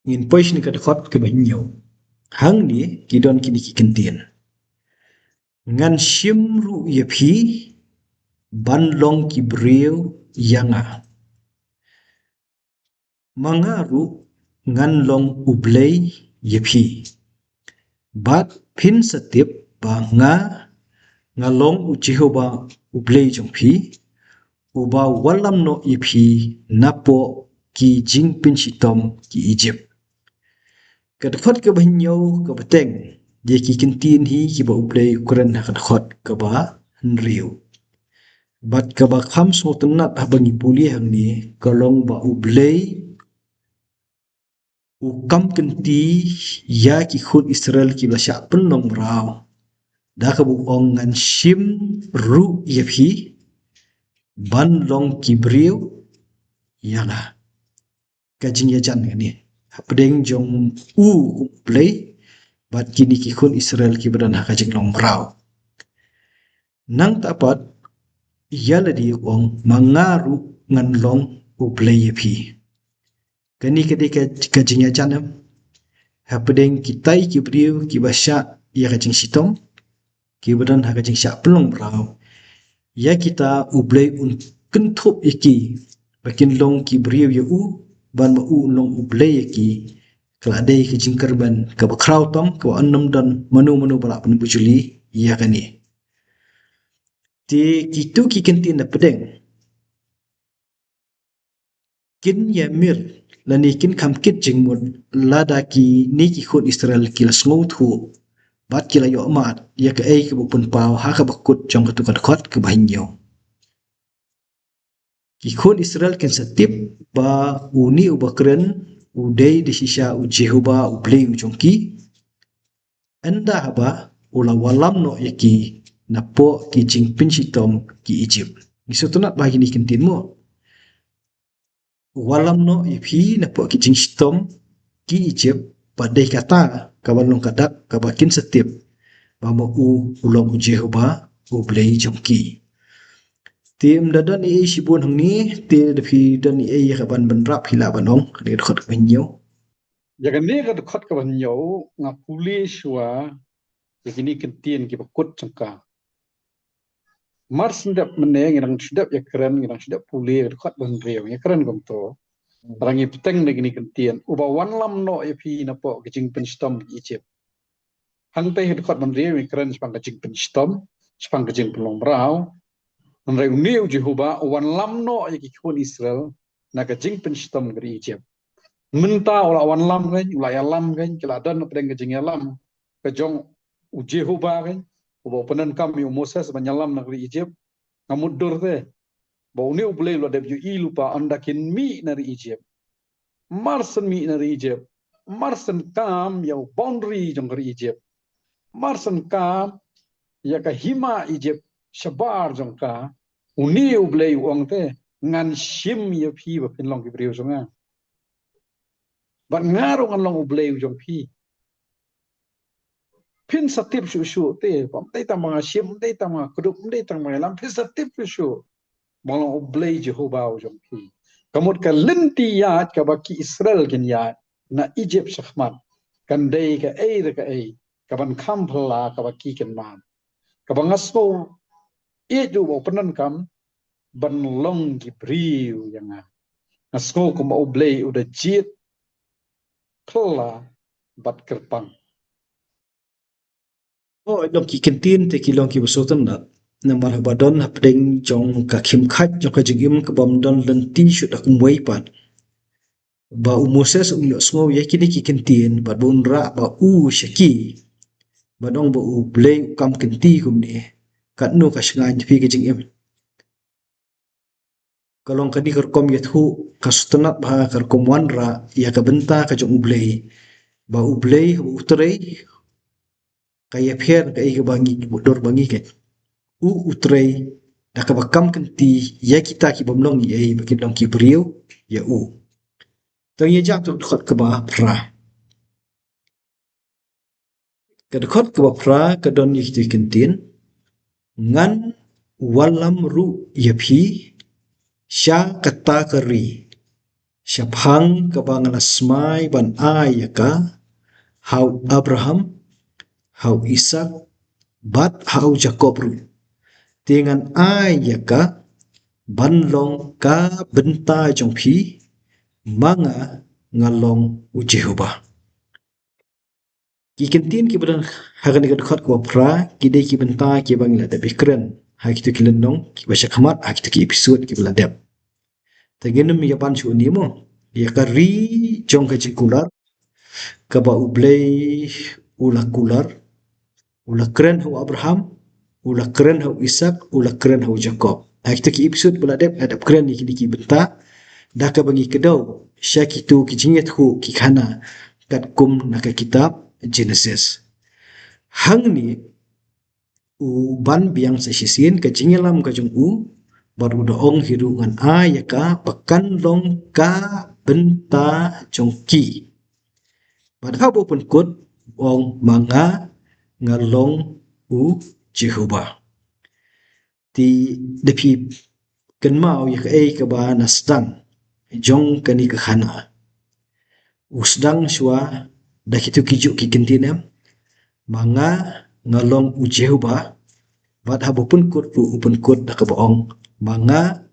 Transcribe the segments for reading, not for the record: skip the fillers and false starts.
ngin poish ni kad khot ke banyo hang ni kidon kini ki kentien ngan shim ru ye phi ban long ki breu yanga mangaru ngan long ublei ye phi bat phin satip ba ngalong u Jehova ublei jong phi uba walam no ye phi napo ki jing pin sitom ki Egypt kad khot ke banyo ke beteng je ki kentin hi ki ba ublei ukuran na kad khot ke ba nriu bat ke ba kham so tenat habangi puli hang ni kalong ba ublei ukam kenti ya ki khut Israel ki ba sya penong brau da ka bu ong ngan shim ru ye phi ban long ki briu yana ka jing ya jan ni hapdeng jong u ublei bat kini ki khut Israel ki badan ha ka jing long brau nang tapat yala di ong mangaru ngan long ublei ye phi kani ketika kajing ya janam hapdeng kitai ki briu ki basya ya kajing sitong ki badan ha kajing sya pelong brau ya kita ublei un kentup iki bakin long ki briu ya u ban ma u long ublei ki keladai kajing kerban ka bakrau tom ka annam dan manu balak pen bujuli ya kani ti kitu ki kentin na pedeng kin ya mir lani kin kam kit jingmut lada ki ni ki khut Israel ki la sngo thu bat ki la yo mat ya ka ei ki bupun pau ha ka bakut jong ka tukat khot ke bahinyo ki khut Israel kin satip ba uni ubakren udei di sisa u Jehova u blei u jongki anda haba ula walam no yaki napo ki jingpin sitom ki Egypt isutunat bagi ni kentin mo walam no ipi napo ki jing sitom ki Egypt padai kata kabalong kadak kabakin setip bama u ulong u Jehova u blei jongki tim dadan i sibun hang ni ti defi dan i kaban benrap hila banong ni khot benyo Jangan ni kad khot ka banyo nga puli shwa yakini kentin ki bakut cengka mar sendap meneng yang sedap ya keren yang sedap puli kad khot ban reu ya keren gom to rangi peteng negini kentin uba wan lam no ya pi na po kijing pen stom Egypt hang te kad khot ban reu ya keren spang kijing pen stom spang kijing pelong brau nan reu niu Jehova wan lam no ya ki khun Israel na kijing pen stom gri Egypt menta ula wan lam kan ula ya lam kan keladan pedeng kijing ya lam kejong u Jehova kan uba penan kami Moses banyalam negeri Egypt ngamudur te bau ni ublei lo debyu i lupa andakin mi nari Egypt marsen mi nari Egypt marsen kam ya boundary jong nari Egypt marsen kam ya ka hima Egypt shabar jong ka uni ublei uang te ngan shim ya phi ba pin long ki briu jonga ban ngaro ngan long ublei jong phi pin satip shu te pam te tamang shim te tamang kudup te tamang lam pin satip shu malang ublei Jehova jong phi kamut ka lenti yat ka baki Israel kin yat na Egypt shahmat kan dei ka ei ka ban kham phla ka baki kin man ka bangasno e ju bo penan kam ban long ki briu yanga asno ko ma ublei uda jit phla bat kerpang oh dong ki kentin te ki long ki besotan na na mar badon hapdeng jong ka khim khat jong ka jingim ka bom don lenti shu da kumwei pat ba u Moses yo sngo ye kini ki kentin ba bun ra ba u shaki ba dong ba u blei kam kenti kum ni kat no ka shngan fi ka jingim kalong kadi kar kom yet hu kastenat ba kar kom wan ra ya ka benta ka jong ublei ba ublei utrei kaya pher ka i ka bangi bodor bangi ke u utrei da ka bakam kenti ya kita ki bomlong ye bakin long ki briu ya u tang ye jak tu khot ka ba pra ka khot ka ba pra ka don yi ti kentin ngan walam ru ya phi sha kata kari Syabhang kabang asmai ban ayaka hau Abraham, hau Ishak, bat hau Jacob ru. Dengan ayaka banlong ka benta jong phi manga ngalong u Jehovah. Ki kentin ki beran hagan ikat khot ko pra ki de ki benta ki bangila de bikren ha ki tu ki lenong ki basha khamat ha ki tu ki episode ki beladep. Tagenum ya ban chu ni mo ya kari jong ka jikular ka ba ublay ula kular ula kren hu Abraham ula kren hu Ishak ula kren hu Jacob. Ha ki tu ki episode beladep adap kren ni ki benta dah ka bangi kedau sya ki tu ki jinget hu ki khana kat kum naka kitab Genesis. Hang ni u ban biang sa sisin ka jingelam ka jung u baru doong hiru ngan a ya ka pakan long ka benta jong ki. Pada bo pun kut ong manga ngalong u Jehovah. Ti depi kan mau ya ka ka ba nasdang jong kani ka khana. Usdang shwa dah kitu kijuk ki kentinem manga ngalong u Jehovah bat habu pun kut ru pun kut dah ka boong manga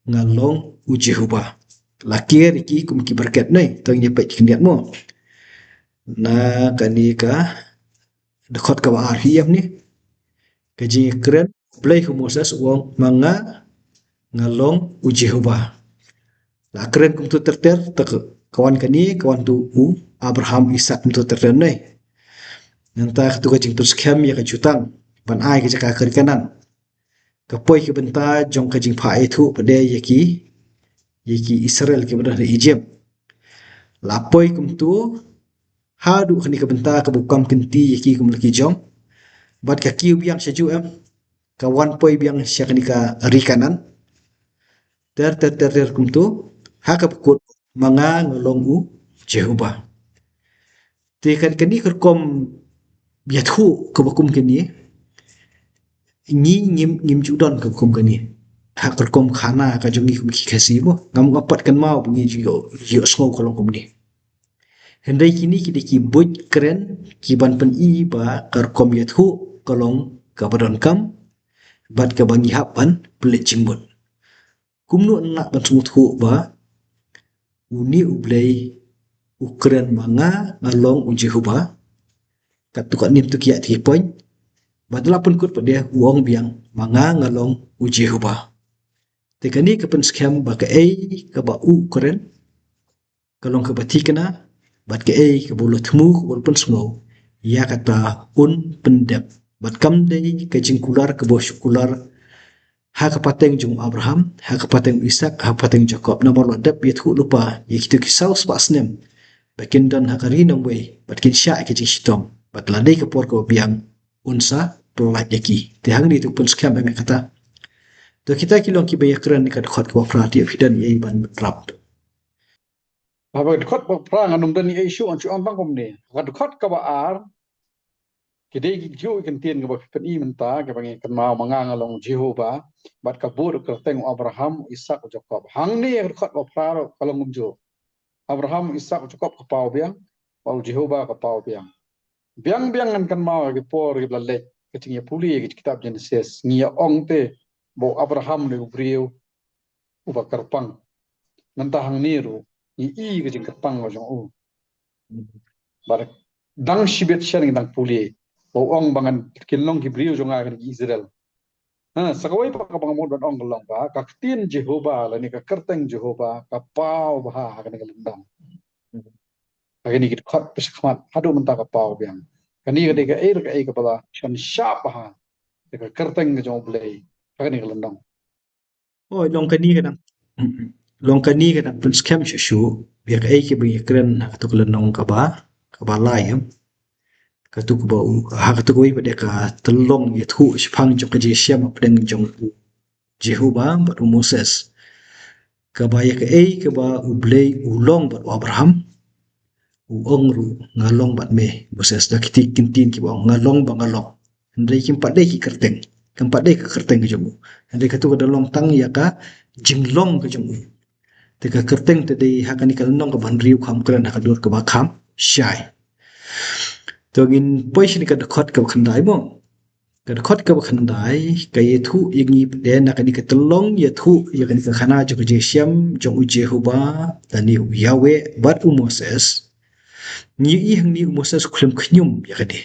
ngalong u Jehovah. Lakir iki kum ki berkat nei tong ye pet kendiat mo. Na kani ka dekhot ka ba arhiam ni kaji keren play hu Moses wong manga ngalong u Jehovah. La keren kum tu terter tak kawan kani kawan tu u Abraham Ishak kum tu terter nei. Nanta tu ka jing terus kem ya ka jutang ban ai ka jaka kar kanan. Kapoi ki benta jong ka jing pha thu pade yaki Israel ki benda Egypt. Lapoi kum tu hadu khani ka benta ka bukam kenti yaki kum laki jong. Bat ka kiu biang saju kawan poi biang sya khani ka ri kanan. Ter kum tu ha ka pukut manga ngolong u Jehovah. Te kan kani kerkom biathu ka bakum kini ngim judon ka bakum kani. Ha kerkom khana ka jongi kum ki khasi mo ngam ngapat kan mau bungi yo sngo kolong kum ni. Hendai kini ki deki buj keren ki ban pen i ba kerkom biathu kolong ka badon kam bat ka bangi hapan pelit jimbut. Kumnu nak ban sumut hu ba uni ublay ukren manga ngalong u Jehovah kat tu kat nim tu kiat 3 point badala pun kut pada wong biang manga ngalong u Jehovah. Tekani ka pen scam ba ka ka ba u keren kalong ka bati kana bat ka ka bolo thmu bol pun smo ya kata un pendep bat kam dei ka jingkular ka bo syukular ha ka pateng jung Abraham ha ka pateng Ishak ha pateng Jacob na bolo dep yet hu lupa ye kitu ki saus pasnem bakin dan ha kari nong we bat kin sya ke jing shitom bat ladai ka por ko biang unsa pelat yaki te hang ni tu pun scam me kata to kita kilong ki baya keren kat khot ko prati fidan ye ban rap. Apa dekat perang anum dan isu an chuan bang kom ni. Kad dekat ka ba ar kidai ki ju kentien ka ba pen i menta ka bang kan mau manga ngalong Jehovah bat ka bur ka teng Abraham Ishak Jacob. Hang ni dekat ba pra kalong umjo. Abraham Ishak Jacob ka pau biang pau Jehovah ka pau biang. Biang kan mau ki por ki lalek ki tingi puli ki kitab Genesis ngia ong te bo Abraham le ubriu uba karpang. Nanta hang niru i ke jing kapang wa jong u bar dang shibet sharing dang puli bo ong bangan kinlong ki brio jong agan Israel ha sakawai pa ka bang mo don ong long ba ka tin Jehovah la ni ka kerteng Jehovah ka pau ba ha kan ngalendang agani ki khat pes khmat hadu menta ka pau biang kani ka de ka ka pala shan sha ba ka kerteng jong blai agani ngalendang Oh long kani kadang long kani kadang pun scam shu biar ki bagi keren ha tu kelenong ka ba lai ka tu ko ba ha ka tu ko pada ka telong ye thu shpang jong ka je syam pedeng jong Jehovah bat Moses ka ba ye ka ba ublay ulong bat Abraham ong ru ngalong bat me Moses da kiti kintin ki ba ngalong ba ngalong ndai kim padai ki kerteng kan padai ka kerteng ke jong ndai ka tu ka dalong tang ya ka jinglong ke jong teka kerteng tadi hakani kalnong ka ban riu kham kran hakadur ka bakham shai togin poish ni ka khot ka khandai mo ka khot ka khandai ka yethu yingi de na kani ka telong yethu yakani ka khana jo je syam jong u jehuba tani yawe bat Moses ni i hang ni Moses khulem khnyum yakani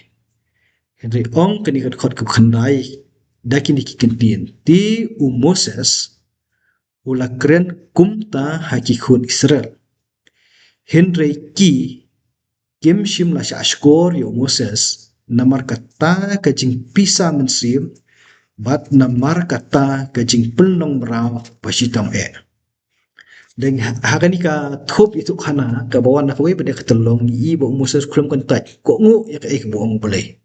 henry ong kani ka khot ka khandai dakini ki kentin ti Moses ula kren kumta haki khun Israel henry ki Kim shim la ashkor yo Moses namar kata kajing pisa mensim bat namar kata kajing pelnong merau pasitam dan hakani ka thop itu khana ka bawan na kawai pada ketelong i bo Moses krum kan tai ko ngu ya ka ik bo ngu boleh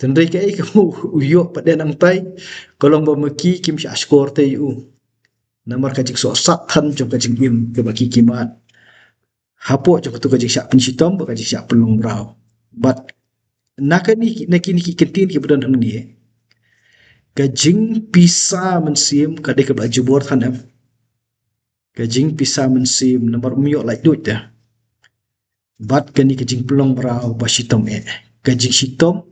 tendai ka ik mu uyo pada nang tai kolong bo meki kim shi ashkor te yu namar kajing so sakhan jong kajing im ke baki kimat hapo jong tu kajing syak pensitom bo kajing syak pelnong merau but nakani ki kentin ki budan hang ni kajing pisa mensim kadai ke baju bor khanam kajing pisa mensim nomor myo like dut dah bat kani kajing pelong brau basitom kajing sitom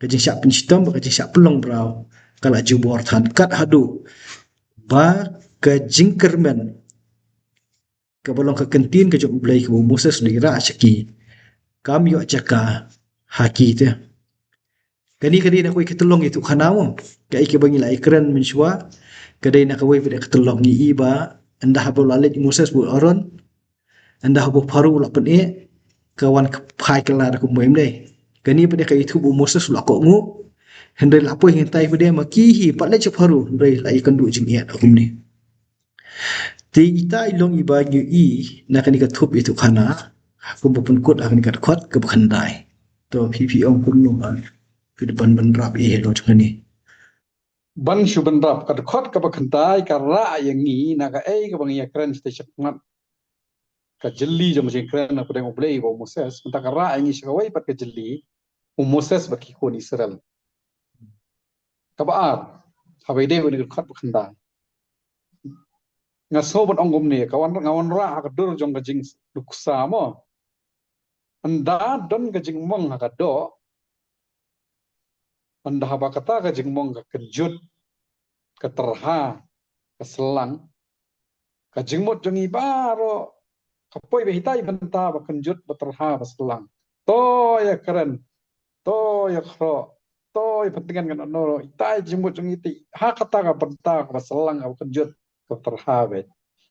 kajing syak pensitom kajing syak pelong brau kala jubor than kat hadu ba kajing kermen kabolong ka kentin ka jok blai ku Moses dira syaki kam yo jaka haki te kani nak koi ketolong itu khanau ka ik bangi la ikran menshwa kadai nak koi pada ketolong ni iba anda habo lalit Moses bu aron anda habo paru la pen kawan pai kelar ku moim dei kani pada kai itu bu Moses la ko ngu hendai la poi hintai pada makihi patle che paru dei la ikan du jing ya akum ni ti ita ilong iba nyu i nakani ka thup itu khana ku pun kut akan ka khot ke khandai to ppi ong kun no ke depan benrap lo ni ban shuban rap kad khot ka bakhantai ka ra yang ni na ka ka bang ya kran ste chakmat ka jelli jam je kran na pudeng oblei bo Moses ta ka ra yang ni shawai pat ka jelli Moses ba ki kon Israel ka baar habai de ni khot bakhantai nga sobat ongom ne kawan ngawan ra ka dur jong ka jing duksa mo anda don ka jing mong ka do anda haba kata ka jing mong ka kejut ka terha ka selang ka jingmot jong ibaro kapoi behitai benta ba kenjut baterha baselang to ya keren to ya khro to ya pentingan kan noro itai jingmot jong iti ha kata ka benta ka baselang ka kenjut ka terha be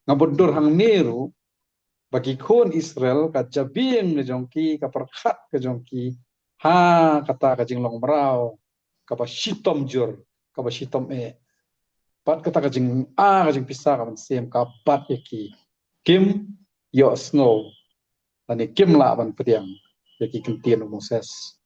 ngabodur hang niru bagi kun Israel ka jabing ke jongki ka perkhat ke jongki ha kata ka jinglong merau ka ba shitom jur ka ba shitom pat kata ka jing ka jing pisah ka sem ka pat yaki kim yo snow ani kim la ban pediang yaki kentien Moses